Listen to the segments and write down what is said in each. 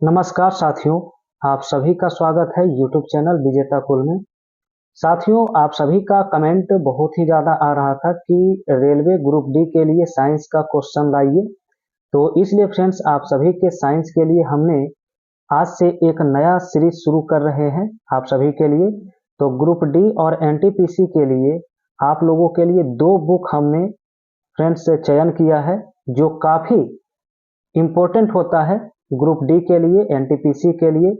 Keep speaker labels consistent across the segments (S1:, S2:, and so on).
S1: नमस्कार साथियों, आप सभी का स्वागत है यूट्यूब चैनल विजेता कुल में। साथियों, आप सभी का कमेंट बहुत ही ज़्यादा आ रहा था कि रेलवे ग्रुप डी के लिए साइंस का क्वेश्चन लाइए। तो इसलिए फ्रेंड्स, आप सभी के साइंस के लिए हमने आज से एक नया सीरीज शुरू कर रहे हैं आप सभी के लिए। तो ग्रुप डी और एनटीपीसी के लिए आप लोगों के लिए दो बुक हमने फ्रेंड्स से चयन किया है, जो काफ़ी इम्पोर्टेंट होता है ग्रुप डी के लिए, एनटीपीसी के लिए,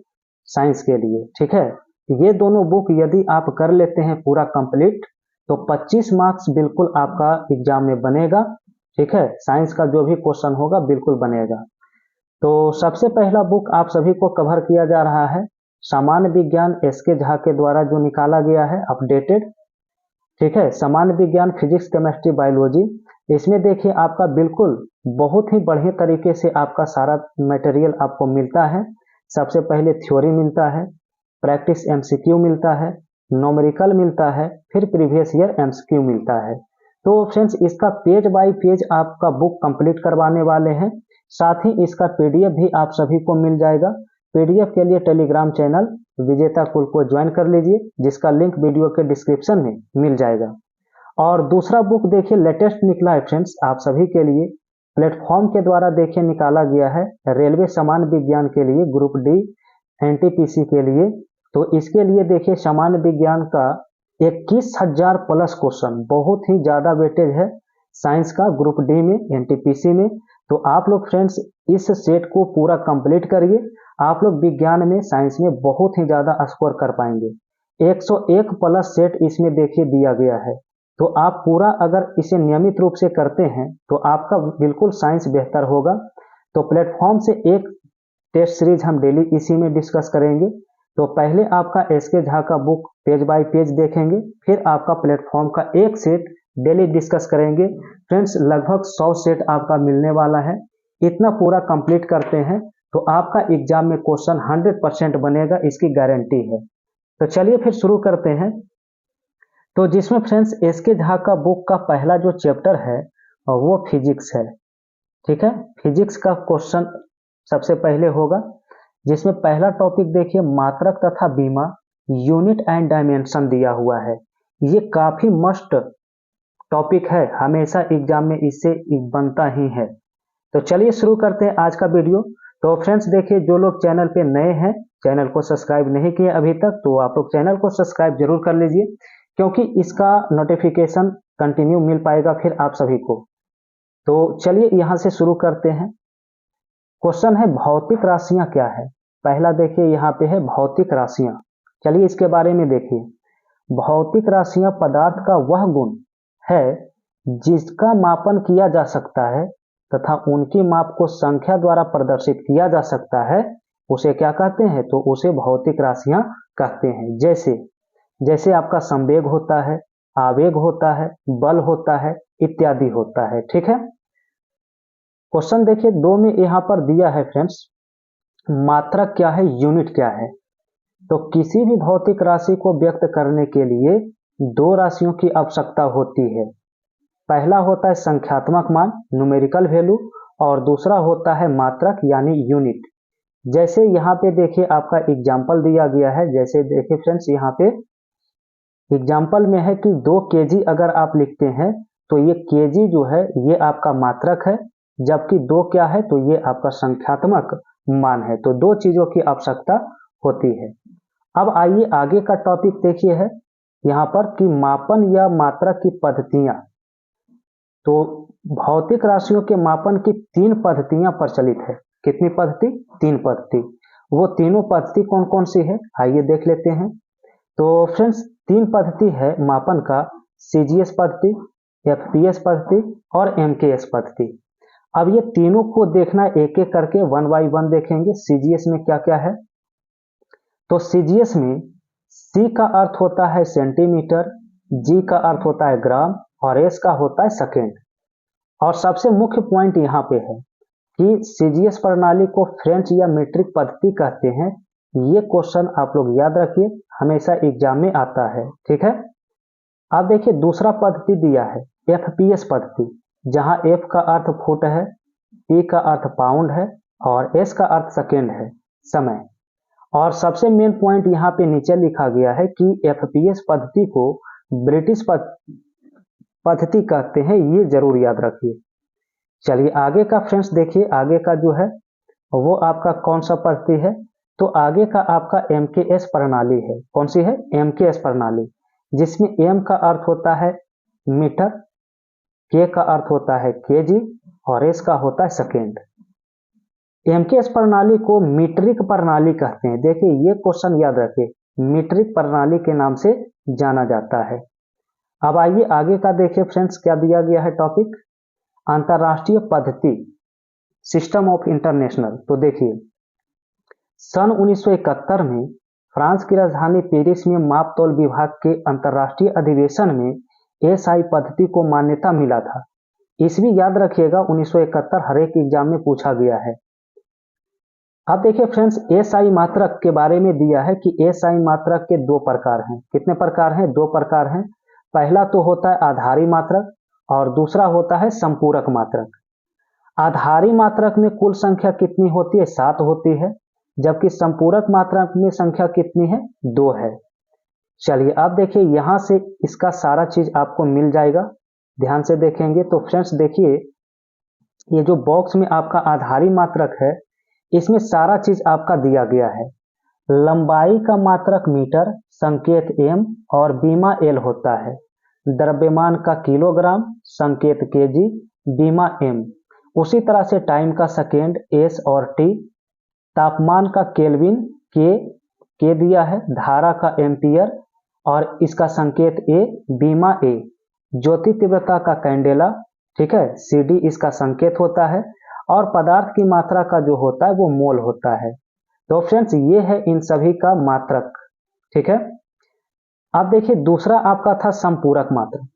S1: साइंस के लिए। ठीक है, ये दोनों बुक यदि आप कर लेते हैं पूरा कंप्लीट, तो 25 मार्क्स बिल्कुल आपका एग्जाम में बनेगा। ठीक है, साइंस का जो भी क्वेश्चन होगा बिल्कुल बनेगा। तो सबसे पहला बुक आप सभी को कवर किया जा रहा है, सामान्य विज्ञान एस के झा के द्वारा जो निकाला गया है अपडेटेड। ठीक है, सामान्य विज्ञान फिजिक्स केमिस्ट्री बायोलॉजी। इसमें देखिए आपका बिल्कुल बहुत ही बढ़िया तरीके से आपका सारा मटेरियल आपको मिलता है। सबसे पहले थ्योरी मिलता है, प्रैक्टिस एमसीक्यू मिलता है, न्यूमेरिकल मिलता है, फिर प्रीवियस ईयर एमसीक्यू मिलता है। तो फ्रेंड्स, इसका पेज बाय पेज आपका बुक कंप्लीट करवाने वाले हैं। साथ ही इसका पीडीएफ भी आप सभी को मिल जाएगा। पीडीएफ के लिए टेलीग्राम चैनल विजेता कुल को ज्वाइन कर लीजिए, जिसका लिंक वीडियो के डिस्क्रिप्शन में मिल जाएगा। और दूसरा बुक देखिए लेटेस्ट निकला है फ्रेंड्स आप सभी के लिए, प्लेटफॉर्म के द्वारा देखिए निकाला गया है, रेलवे सामान्य विज्ञान के लिए ग्रुप डी एनटीपीसी के लिए। तो इसके लिए देखिए सामान्य विज्ञान का 21,000 प्लस क्वेश्चन, बहुत ही ज़्यादा वेटेज है साइंस का ग्रुप डी में, एनटीपीसी में। तो आप लोग फ्रेंड्स इस सेट को पूरा कंप्लीट करिए, आप लोग विज्ञान में, साइंस में बहुत ही ज़्यादा स्कोर कर पाएंगे। 101 प्लस सेट इसमें देखिए दिया गया है। तो आप पूरा अगर इसे नियमित रूप से करते हैं तो आपका बिल्कुल साइंस बेहतर होगा। तो प्लेटफॉर्म से एक टेस्ट सीरीज हम डेली इसी में डिस्कस करेंगे। तो पहले आपका एस के झा का बुक पेज बाय पेज देखेंगे, फिर आपका प्लेटफॉर्म का एक सेट डेली डिस्कस करेंगे। फ्रेंड्स, लगभग 100 सेट आपका मिलने वाला है। इतना पूरा कंप्लीट करते हैं तो आपका एग्जाम में क्वेश्चन 100% बनेगा, इसकी गारंटी है। तो चलिए फिर शुरू करते हैं। तो जिसमें फ्रेंड्स एस के झा का बुक का पहला जो चैप्टर है वो फिजिक्स है। ठीक है, फिजिक्स का क्वेश्चन सबसे पहले होगा, जिसमें पहला टॉपिक देखिए मात्रक तथा बीमा, यूनिट एंड डायमेंशन दिया हुआ है। ये काफी मस्ट टॉपिक है, हमेशा एग्जाम में इससे बनता ही है। तो चलिए शुरू करते हैं आज का वीडियो। तो फ्रेंड्स देखिए, जो लोग चैनल पे नए हैं, चैनल को सब्सक्राइब नहीं किए अभी तक, तो आप लोग चैनल को सब्सक्राइब जरूर कर लीजिए, क्योंकि इसका नोटिफिकेशन कंटिन्यू मिल पाएगा फिर आप सभी को। तो चलिए यहां से शुरू करते हैं। क्वेश्चन है भौतिक राशियां क्या है। पहला देखिए यहाँ पे है भौतिक राशियां। चलिए इसके बारे में देखिए। भौतिक राशियां पदार्थ का वह गुण है जिसका मापन किया जा सकता है तथा उनकी माप को संख्या द्वारा प्रदर्शित किया जा सकता है, उसे क्या कहते हैं, तो उसे भौतिक राशियां कहते हैं। जैसे जैसे आपका संवेग होता है, आवेग होता है, बल होता है, इत्यादि होता है। ठीक है, क्वेश्चन देखिए 2 में यहां पर दिया है फ्रेंड्स, मात्रक क्या है, यूनिट क्या है। तो किसी भी भौतिक राशि को व्यक्त करने के लिए दो राशियों की आवश्यकता होती है। पहला होता है संख्यात्मक मान, न्यूमेरिकल वैल्यू, और दूसरा होता है मात्रक यानी यूनिट। जैसे यहाँ पे देखिए आपका एग्जाम्पल दिया गया है। जैसे देखिए फ्रेंड्स, यहाँ पे एग्जाम्पल में है कि 2 केजी अगर आप लिखते हैं तो ये केजी जो है ये आपका मात्रक है, जबकि 2 क्या है, तो ये आपका संख्यात्मक मान है। तो दो चीजों की आवश्यकता होती है। अब आइए आगे का टॉपिक देखिए है यहाँ पर कि मापन या मात्रक की पद्धतियां। तो भौतिक राशियों के मापन की 3 पद्धतियां प्रचलित है। कितनी पद्धति, 3 पद्धति। वो तीनों पद्धति कौन कौन सी है, आइए देख लेते हैं। तो फ्रेंड्स 3 पद्धति है मापन का, सीजीएस पद्धति, एफपीएस पद्धति और एमकेएस पद्धति। अब ये तीनों को देखना एक एक करके, 1 बाय 1 देखेंगे। सीजीएस में क्या क्या है, तो सीजीएस में सी का अर्थ होता है सेंटीमीटर, जी का अर्थ होता है ग्राम और एस का होता है सेकेंड। और सबसे मुख्य पॉइंट यहाँ पे है कि सीजीएस प्रणाली को फ्रेंच या मीट्रिक पद्धति कहते हैं। ये क्वेश्चन आप लोग याद रखिए, हमेशा एग्जाम में आता है। ठीक है, अब देखिए दूसरा पद्धति दिया है एफपीएस पद्धति, जहां एफ का अर्थ फुट है, पी का अर्थ पाउंड है और एस का अर्थ सेकेंड है। समय। और सबसे मेन पॉइंट यहाँ पे नीचे लिखा गया है कि एफपीएस पद्धति को ब्रिटिश पद्धति कहते हैं, ये जरूर याद रखिए। चलिए आगे का फ्रेंड्स देखिए, आगे का जो है वो आपका कौन सा पद्धति है, तो आगे का आपका एमकेएस प्रणाली है। कौन सी है? एमकेएस प्रणाली, जिसमें एम का अर्थ होता है मीटर, के का अर्थ होता है केजी और एस का होता है सेकेंड। एमकेएस प्रणाली को मीट्रिक प्रणाली कहते हैं। देखिए ये क्वेश्चन याद रखिए, मीट्रिक प्रणाली के नाम से जाना जाता है। अब आइए आगे का देखिए फ्रेंड्स, क्या दिया गया है टॉपिक, अंतरराष्ट्रीय पद्धति, सिस्टम ऑफ इंटरनेशनल। तो देखिए सन 1971 में फ्रांस की राजधानी पेरिस में माप तौल विभाग के अंतरराष्ट्रीय अधिवेशन में एसआई पद्धति को मान्यता मिला था। ईस्वी याद रखिएगा 1971, हर एक एग्जाम में पूछा गया है। अब देखिए फ्रेंड्स, एसआई मात्रक के बारे में दिया है कि एसआई मात्रक के दो प्रकार हैं। कितने प्रकार हैं? दो प्रकार हैं। पहला तो होता है आधारी मात्रक और दूसरा होता है संपूरक मात्रक। आधारी मात्रक में कुल संख्या कितनी होती है? 7 होती है, जबकि संपूरक मात्रक में संख्या कितनी है? 2 है। चलिए अब देखिए यहां से इसका सारा चीज आपको मिल जाएगा, ध्यान से देखेंगे तो फ्रेंड्स देखिए ये जो बॉक्स में आपका आधारी मात्रक है, इसमें सारा चीज आपका दिया गया है। लंबाई का मात्रक मीटर, संकेत एम और बीमा एल होता है। द्रव्यमान का किलोग्राम, संकेत केजी, बीमा एम। उसी तरह से टाइम का सेकेंड एस और टी, तापमान का केल्विन के दिया है, धारा का एम्पियर और इसका संकेत ए, बीमा ए। ज्योति तीव्रता का कैंडेला, ठीक है, सीडी इसका संकेत होता है और पदार्थ की मात्रा का जो होता है वो मोल होता है। तो फ्रेंड्स ये है इन सभी का मात्रक, ठीक है। अब देखिए दूसरा आपका था संपूरक मात्रक।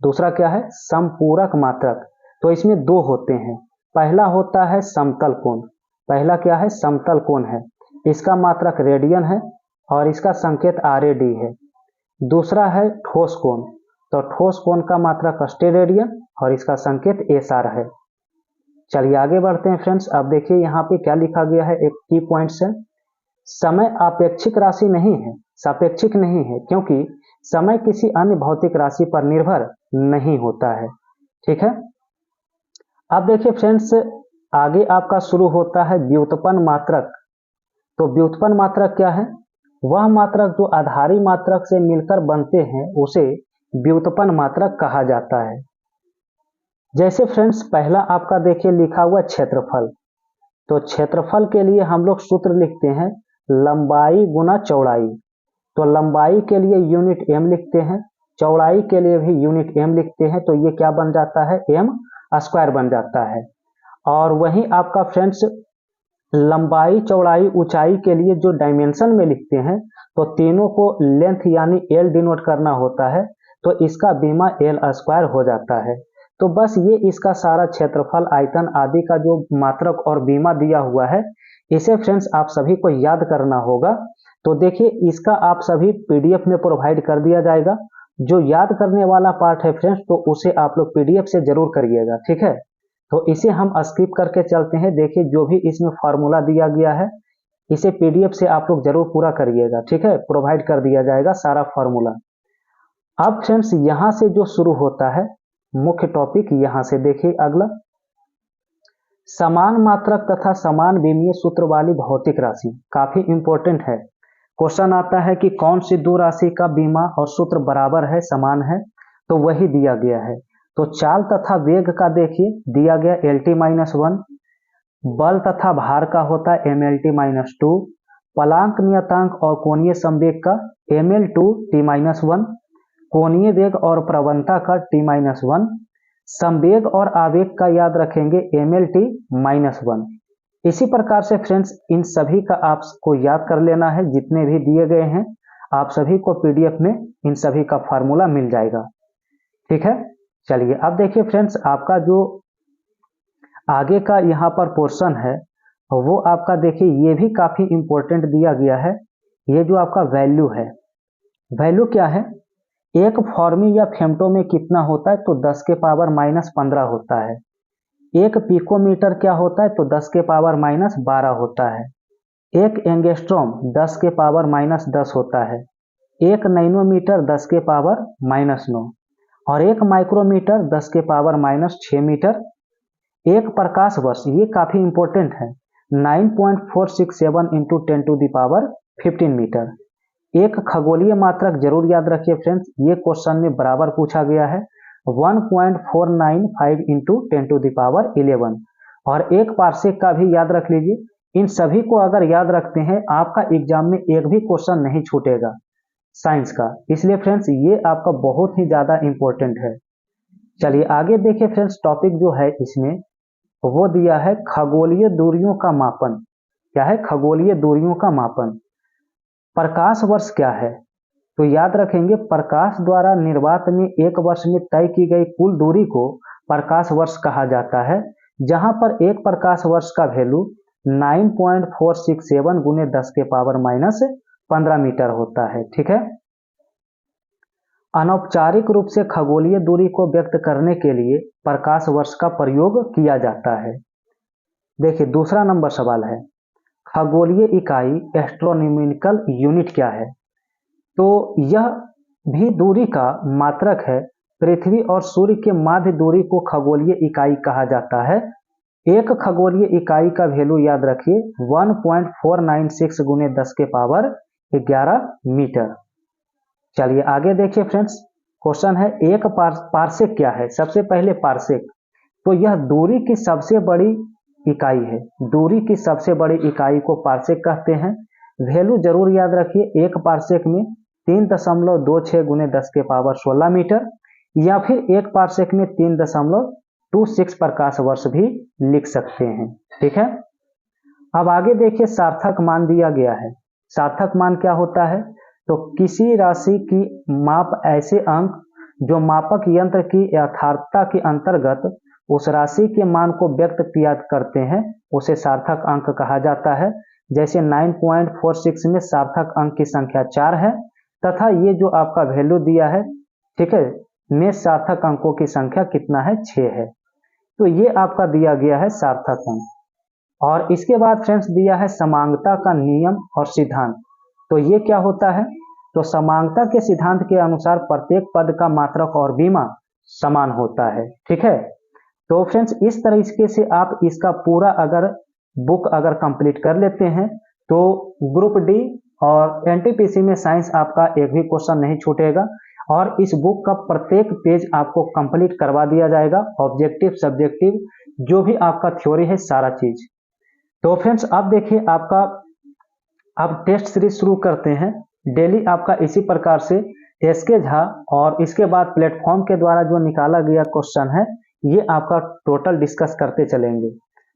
S1: दूसरा क्या है? संपूरक मात्रक। तो इसमें दो होते हैं। पहला होता है समतल कोण। पहला क्या है? समतल कोण है, इसका मात्रक रेडियन है और इसका संकेत RAD है। दूसरा है ठोस कोण, तो ठोस कोण का मात्रक स्टेरेडियन और इसका संकेत SR है। चलिए आगे बढ़ते हैं फ्रेंड्स। अब देखिए यहाँ पे क्या लिखा गया है, एक की पॉइंट्स है। समय अपेक्षिक राशि नहीं है, सापेक्षिक नहीं है, क्योंकि समय किसी अन्य भौतिक राशि पर निर्भर नहीं होता है, ठीक है। अब देखिए फ्रेंड्स आगे आपका शुरू होता है व्युत्पन्न मात्रक। तो व्युत्पन्न मात्रक क्या है? वह मात्रक जो आधारी मात्रक से मिलकर बनते हैं उसे व्युत्पन्न मात्रक कहा जाता है। जैसे फ्रेंड्स पहला आपका देखिए लिखा हुआ क्षेत्रफल। तो क्षेत्रफल के लिए हम लोग सूत्र लिखते हैं लंबाई गुना चौड़ाई। तो लंबाई के लिए यूनिट m लिखते हैं, चौड़ाई के लिए भी यूनिट m लिखते हैं, तो ये क्या बन जाता है? m² बन जाता है। और वहीं आपका फ्रेंड्स लंबाई चौड़ाई ऊंचाई के लिए जो डायमेंशन में लिखते हैं, तो तीनों को लेंथ यानी l डिनोट करना होता है, तो इसका बीमा l² हो जाता है। तो बस ये इसका सारा क्षेत्रफल, आयतन आदि का जो मात्रक और बीमा दिया हुआ है, इसे फ्रेंड्स आप सभी को याद करना होगा। तो देखिए इसका आप सभी PDF में प्रोवाइड कर दिया जाएगा। जो याद करने वाला पार्ट है फ्रेंड्स, तो उसे आप लोग PDF से जरूर करिएगा, ठीक है। तो इसे हम स्किप करके चलते हैं। देखिए जो भी इसमें फार्मूला दिया गया है, इसे PDF से आप लोग जरूर पूरा करिएगा, ठीक है, प्रोवाइड कर दिया जाएगा सारा फार्मूला। अब फ्रेंड्स यहां से जो शुरू होता है मुख्य टॉपिक, यहां से देखिए अगला, समान मात्रक तथा समान विमीय सूत्र वाली भौतिक राशि। काफी इंपॉर्टेंट है। क्वेश्चन आता है कि कौन सी दो राशि का बीमा और सूत्र बराबर है, समान है, तो वही दिया गया है। तो चाल तथा वेग का देखिए दिया गया LT-1, बल तथा भार का होता है MLT-2, पलांक नियतांक और कोणीय संवेग का ML2T-1, कोणीय वेग और प्रवणता का T-1, संवेग और आवेग का याद रखेंगे MLT-1। इसी प्रकार से फ्रेंड्स इन सभी का आपको याद कर लेना है, जितने भी दिए गए हैं आप सभी को PDF में इन सभी का फार्मूला मिल जाएगा, ठीक है। चलिए अब देखिए फ्रेंड्स आपका जो आगे का यहाँ पर पोर्शन है वो आपका देखिए ये भी काफी इंपॉर्टेंट दिया गया है। ये जो आपका वैल्यू है, वैल्यू क्या है? एक फॉर्मी या फेम्टो में कितना होता है? तो 10 के पावर -15 होता है। एक पिकोमीटर क्या होता है? तो 10 के पावर -12 होता है। एक एंगस्ट्रॉम 10 के पावर -10 होता है, एक नैनोमीटर 10 के पावर -9 और एक माइक्रोमीटर 10 के पावर -6 मीटर। एक प्रकाश वर्ष, ये काफी इंपॉर्टेंट है, 9.467 into 10 to the power 15 metre. एक खगोलीय मात्रक जरूर याद रखिए फ्रेंड्स, ये क्वेश्चन में बराबर पूछा गया है, 1.495 इंटू 10 टू द पावर 11। और एक पार्सेक का भी याद रख लीजिए। इन सभी को अगर याद रखते हैं आपका एग्जाम में एक भी क्वेश्चन नहीं छूटेगा साइंस का, इसलिए फ्रेंड्स ये आपका बहुत ही ज्यादा इंपॉर्टेंट है। चलिए आगे देखिए फ्रेंड्स, टॉपिक जो है इसमें वो दिया है खगोलीय दूरियों का मापन। क्या है? खगोलीय दूरियों का मापन। प्रकाश वर्ष क्या है? तो याद रखेंगे, प्रकाश द्वारा निर्वात में एक वर्ष में तय की गई कुल दूरी को प्रकाश वर्ष कहा जाता है, जहां पर एक प्रकाश वर्ष का वैल्यू 9.467 गुने 10 के पावर -15 मीटर होता है। ठीक है। अनौपचारिक रूप से खगोलीय दूरी को व्यक्त करने के लिए प्रकाश वर्ष का प्रयोग किया जाता है। देखिए दूसरा नंबर सवाल है, खगोलीय इकाई एस्ट्रोनॉमिकल यूनिट क्या है? तो यह भी दूरी का मात्रक है। पृथ्वी और सूर्य के मध्य दूरी को खगोलीय इकाई कहा जाता है। एक खगोलीय इकाई का वैल्यू याद रखिए 1.496 गुने 10 के पावर 11 मीटर। चलिए आगे देखिए फ्रेंड्स, क्वेश्चन है एक पार्सेक क्या है? सबसे पहले पार्सेक, तो यह दूरी की सबसे बड़ी इकाई है। दूरी की सबसे बड़ी इकाई को पार्सेक कहते हैं। वैल्यू जरूर याद रखिए, एक पार्सेक में 3.26 गुने 10 के पावर 16 मीटर, या फिर एक पार्सेक में 3.26 प्रकाश वर्ष भी लिख सकते हैं। ठीक है। अब आगे देखिए, सार्थक मान दिया गया है। सार्थक मान क्या होता है? तो किसी राशि की माप ऐसे अंक जो मापक यंत्र की यथार्थता के अंतर्गत उस राशि के मान को व्यक्त किया करते हैं, उसे सार्थक अंक कहा जाता है। जैसे 9.46 में सार्थक अंक की संख्या 4 है, तथा ये जो आपका वैल्यू दिया है, ठीक है, में सार्थक अंकों की संख्या कितना है? 6 है। तो ये आपका दिया गया है सार्थक अंक। और इसके बाद फ्रेंड्स दिया है समांगता का नियम और सिद्धांत। तो ये क्या होता है? तो समांगता के सिद्धांत के अनुसार प्रत्येक पद का मात्रक और बीमा समान होता है। ठीक है। तो फ्रेंड्स इस तरीके से आप इसका पूरा अगर बुक अगर कंप्लीट कर लेते हैं तो ग्रुप डी और एनटीपीसी में साइंस आपका एक भी क्वेश्चन नहीं छूटेगा, और इस बुक का प्रत्येक पेज आपको कंप्लीट करवा दिया जाएगा, ऑब्जेक्टिव सब्जेक्टिव जो भी आपका थ्योरी है सारा चीज। तो फ्रेंड्स अब देखिए आपका अब टेस्ट सीरीज शुरू करते हैं। डेली आपका इसी प्रकार से एसके झा और इसके बाद प्लेटफॉर्म के द्वारा जो निकाला गया क्वेश्चन है ये आपका टोटल डिस्कस करते चलेंगे।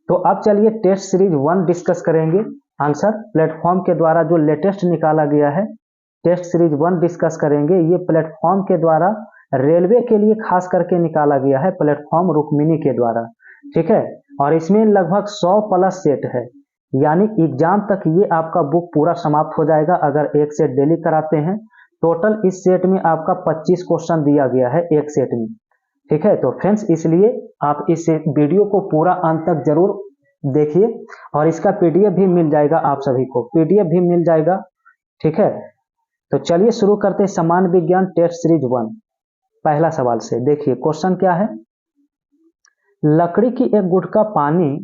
S1: तो अब चलिए टेस्ट सीरीज 1 डिस्कस करेंगे। आंसर प्लेटफॉर्म के द्वारा जो लेटेस्ट निकाला गया है, टेस्ट सीरीज 1 डिस्कस करेंगे। ये प्लेटफॉर्म के द्वारा रेलवे के लिए खास करके निकाला गया है, प्लेटफॉर्म रुक्मिणी के द्वारा। ठीक है। और इसमें लगभग 100 प्लस सेट है, यानी एग्जाम तक ये आपका बुक पूरा समाप्त हो जाएगा अगर एक सेट डेली कराते हैं। टोटल इस सेट में आपका 25 क्वेश्चन दिया गया है एक सेट में। ठीक है। तो फ्रेंड्स इसलिए आप इस वीडियो को पूरा अंत तक जरूर देखिए, और इसका पीडीएफ भी मिल जाएगा, आप सभी को पीडीएफ भी मिल जाएगा। ठीक है। तो चलिए शुरू करते हैं सामान्य विज्ञान टेस्ट सीरीज 1 पहला सवाल से। देखिए क्वेश्चन क्या है, लकड़ी की एक गुटका पानी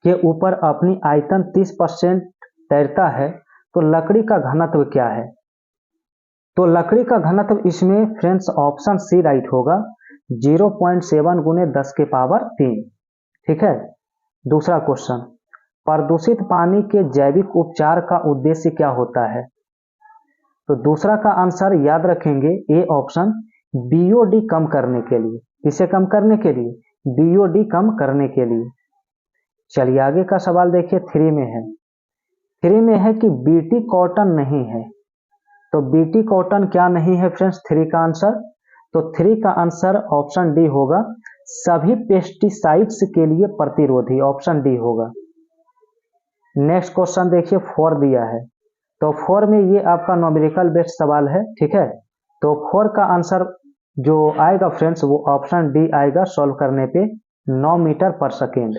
S1: के ऊपर अपनी आयतन 30% तैरता है, तो लकड़ी का घनत्व क्या है? तो लकड़ी का घनत्व इसमें फ्रेंड्स ऑप्शन सी राइट होगा, 0.7 गुने 10 के पावर 3। ठीक है। दूसरा क्वेश्चन, प्रदूषित पानी के जैविक उपचार का उद्देश्य क्या होता है? तो दूसरा का आंसर याद रखेंगे ए ऑप्शन, बीओडी कम करने के लिए। इसे कम करने के लिए, बीओडी कम करने के लिए। चलिए आगे का सवाल देखिए, 3 में है। 3 में है कि बीटी कॉटन नहीं है। तो बीटी कॉटन क्या नहीं है फ्रेंड्स? 3 का आंसर, तो 3 का आंसर ऑप्शन डी होगा, सभी पेस्टिसाइड्स के लिए प्रतिरोधी, ऑप्शन डी होगा। नेक्स्ट क्वेश्चन देखिए 4 दिया है। तो 4 में ये आपका न्यूमेरिकल बेस्ड सवाल है। ठीक है। तो 4 का आंसर जो आएगा फ्रेंड्स वो ऑप्शन डी आएगा, सॉल्व करने पे 9 मीटर पर सेकेंड।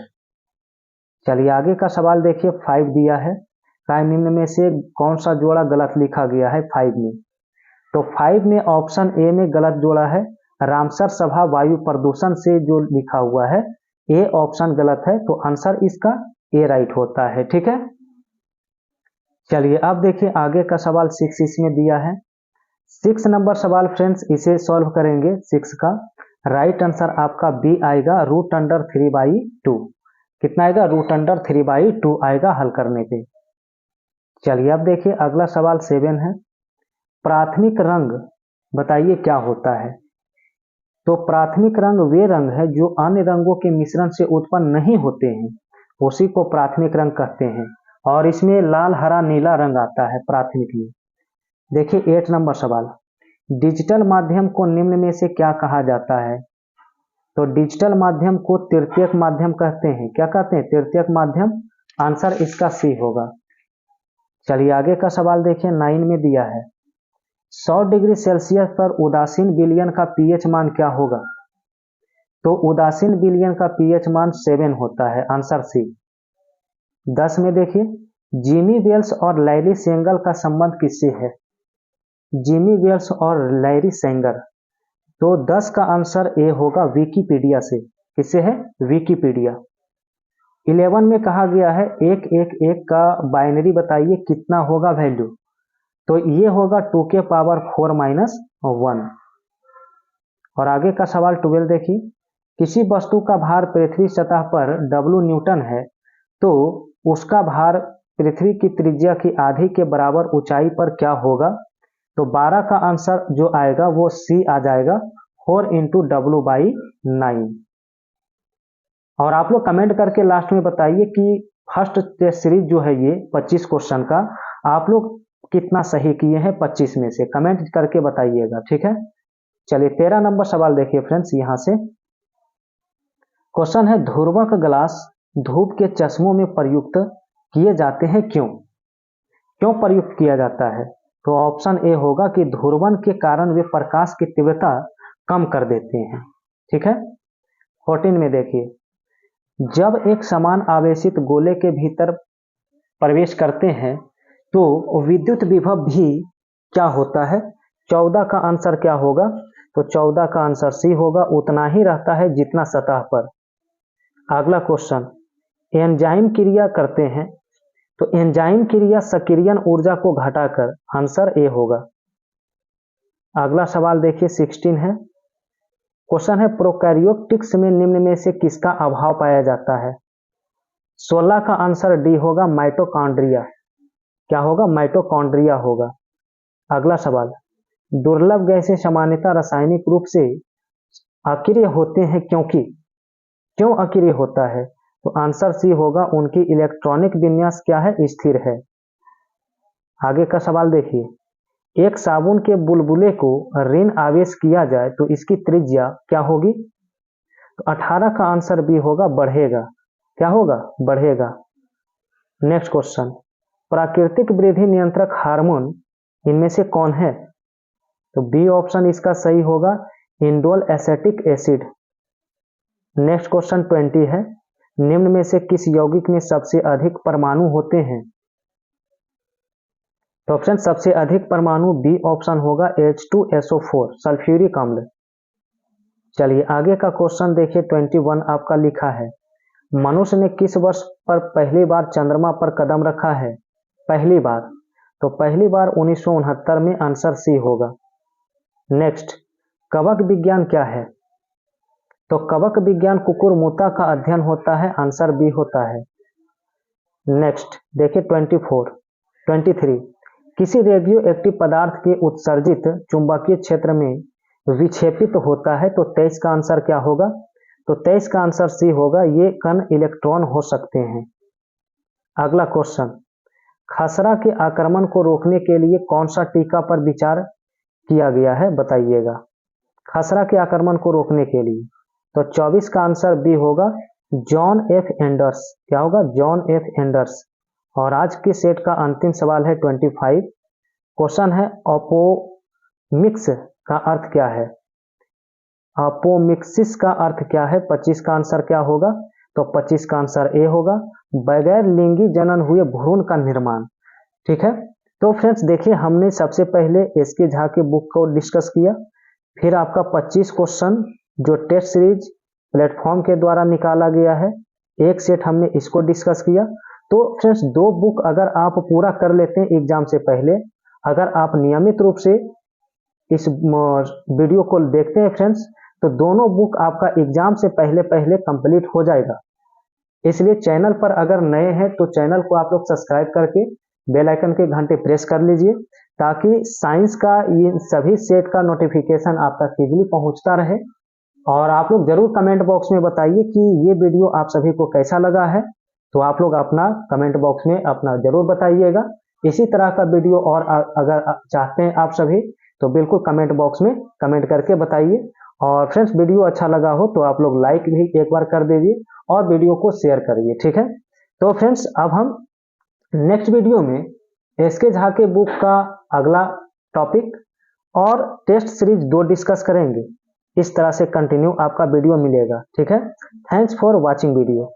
S1: चलिए आगे का सवाल देखिए 5 दिया है, का निम्न में से कौन सा जोड़ा गलत लिखा गया है 5 में? तो 5 में ऑप्शन ए में गलत जोड़ा है, रामसर सभा वायु प्रदूषण से जो लिखा हुआ है ए ऑप्शन गलत है, तो आंसर इसका ए राइट होता है। ठीक है, चलिए अब देखिए आगे का सवाल 6 इसमें दिया है। 6 नंबर सवाल फ्रेंड्स, इसे सॉल्व करेंगे। 6 का राइट आंसर आपका बी आएगा, √3/2। कितना आएगा? √3/2 आएगा हल करने पे। चलिए अब देखिए अगला सवाल 7 है। प्राथमिक रंग बताइए क्या होता है? तो प्राथमिक रंग वे रंग है जो अन्य रंगों के मिश्रण से उत्पन्न नहीं होते हैं, उसी को प्राथमिक रंग कहते हैं। और इसमें लाल हरा नीला रंग आता है प्राथमिक में। देखिए 8 नंबर सवाल, डिजिटल माध्यम को निम्न में से क्या कहा जाता है? तो डिजिटल माध्यम को तृतीयक माध्यम कहते हैं। क्या कहते हैं? तृतीयक माध्यम। आंसर इसका सी होगा। चलिए आगे का सवाल देखिए 9 में दिया है। 100 डिग्री सेल्सियस पर उदासीन विलयन का पीएच मान क्या होगा? तो उदासीन विलयन का पीएच मान 7 होता है। Answer C. 10 में देखिए, जिमी वेल्स और लैरी सेंगर का संबंध किससे है? जिमी वेल्स और लैरी सेंगर, तो 10 का आंसर ए होगा, विकीपीडिया से। किससे है? विकीपीडिया। 11 में कहा गया है 111 का बाइनरी बताइए कितना होगा वैल्यू? तो ये होगा 2⁴ -1। और आगे का सवाल 12 देखिए, किसी वस्तु का भार पृथ्वी सतह पर W न्यूटन है, तो उसका भार पृथ्वी की त्रिज्या की आधी के बराबर ऊंचाई पर क्या होगा? तो 12 का आंसर जो आएगा वो सी आ जाएगा, 4 × W/9। और आप लोग कमेंट करके लास्ट में बताइए कि फर्स्ट टेस्ट सीरीज जो है ये 25 क्वेश्चन का, आप लोग कितना सही किए हैं 25 में से, कमेंट करके बताइएगा। ठीक है, चलिए 13 नंबर सवाल देखिए फ्रेंड्स। यहां से क्वेश्चन है, ध्रुवक ग्लास धूप के चश्मों में प्रयुक्त किए जाते हैं, क्यों? क्यों प्रयुक्त किया जाता है? तो ऑप्शन ए होगा कि ध्रुवण के कारण वे प्रकाश की तीव्रता कम कर देते हैं। ठीक है, 14 में देखिए, जब एक समान आवेशित गोले के भीतर प्रवेश करते हैं तो विद्युत विभव भी क्या होता है? 14 का आंसर क्या होगा? तो 14 का आंसर सी होगा, उतना ही रहता है जितना सतह पर। अगला क्वेश्चन, एंजाइम क्रिया करते हैं, तो एंजाइम क्रिया सक्रियण ऊर्जा को घटाकर, आंसर ए होगा। अगला सवाल देखिए 16 है। क्वेश्चन है, प्रोकैरियोटिक्स में निम्न में से किसका अभाव पाया जाता है? 16 का आंसर डी होगा, माइटोकॉन्ड्रिया। क्या होगा? माइटोकॉन्ड्रिया होगा। अगला सवाल, दुर्लभ गैसें सामान्यतः रासायनिक रूप से अक्रिय होते हैं, क्योंकि क्यों अक्रिय होता है? तो आंसर सी होगा, उनकी इलेक्ट्रॉनिक विन्यास क्या है? स्थिर है। आगे का सवाल देखिए, एक साबुन के बुलबुले को ऋण आवेश किया जाए तो इसकी त्रिज्या क्या होगी? तो 18 का आंसर बी होगा, बढ़ेगा। क्या होगा? बढ़ेगा। नेक्स्ट क्वेश्चन, प्राकृतिक वृद्धि नियंत्रक हार्मोन इनमें से कौन है? तो बी ऑप्शन इसका सही होगा, indole acetic acid. Next question 20 है, निम्न में से किस यौगिक में सबसे अधिक परमाणु होते हैं? तो ऑप्शन सबसे अधिक परमाणु बी ऑप्शन होगा, H2SO4 सल्फ्यूरिक अम्ल। चलिए आगे का क्वेश्चन देखिए 21 आपका लिखा है, मनुष्य ने किस वर्ष पर पहली बार चंद्रमा पर कदम रखा है? पहली बार, तो पहली बार 1969 में, आंसर सी होगा। नेक्स्ट, कवक विज्ञान क्या है? तो कवक विज्ञान कुकुरमुत्ता का अध्ययन होता है, आंसर बी होता है। नेक्स्ट देखिए 23, किसी रेडियो एक्टिव पदार्थ के उत्सर्जित चुंबकीय क्षेत्र में विक्षेपित होता है, तो 23 का आंसर क्या होगा? तो 23 का आंसर सी होगा, ये कण इलेक्ट्रॉन हो सकते हैं। अगला क्वेश्चन, खसरा के आक्रमण को रोकने के लिए कौन सा टीका पर विचार किया गया है? बताइएगा। खसरा के आक्रमण को रोकने के लिए, तो 24 का आंसर बी होगा, जॉन एफ एंडर्स। क्या होगा? John F Anders. और आज के सेट का अंतिम सवाल है 25, क्वेश्चन है, अपोमिक्स का अर्थ क्या है? अपोमिक्सिस का अर्थ क्या है? 25 का आंसर क्या होगा? तो 25 का आंसर ए होगा, बगैर लिंगी जनन हुए भ्रूण का निर्माण। ठीक है। तो फ्रेंड्स देखिए, हमने सबसे पहले एसके झा के बुक को डिस्कस किया, फिर आपका 25 क्वेश्चन जो टेस्ट सीरीज प्लेटफॉर्म के द्वारा निकाला गया है, एक सेट हमने इसको डिस्कस किया। तो फ्रेंड्स 2 बुक अगर आप पूरा कर लेते हैं एग्जाम से पहले, अगर आप नियमित रूप से इस वीडियो को देखते हैं फ्रेंड्स, तो दोनों बुक आपका एग्जाम से पहले पहले कंप्लीट हो जाएगा। इसलिए चैनल पर अगर नए हैं तो चैनल को आप लोग सब्सक्राइब करके बेल आइकन के घंटे प्रेस कर लीजिए, ताकि साइंस का ये सभी सेट का नोटिफिकेशन आप तक इजीली पहुंचता रहे। और आप लोग जरूर कमेंट बॉक्स में बताइए कि ये वीडियो आप सभी को कैसा लगा है, तो आप लोग अपना कमेंट बॉक्स में अपना जरूर बताइएगा। इसी तरह का वीडियो और अगर चाहते हैं आप सभी, तो बिल्कुल कमेंट बॉक्स में कमेंट करके बताइए। और फ्रेंड्स वीडियो अच्छा लगा हो तो आप लोग लाइक भी एक बार कर दीजिए और वीडियो को शेयर करिए, ठीक है। तो फ्रेंड्स अब हम नेक्स्ट वीडियो में एसके झा के बुक का अगला टॉपिक और टेस्ट सीरीज 2 डिस्कस करेंगे। इस तरह से कंटिन्यू आपका वीडियो मिलेगा, ठीक है। Thanks for watching video.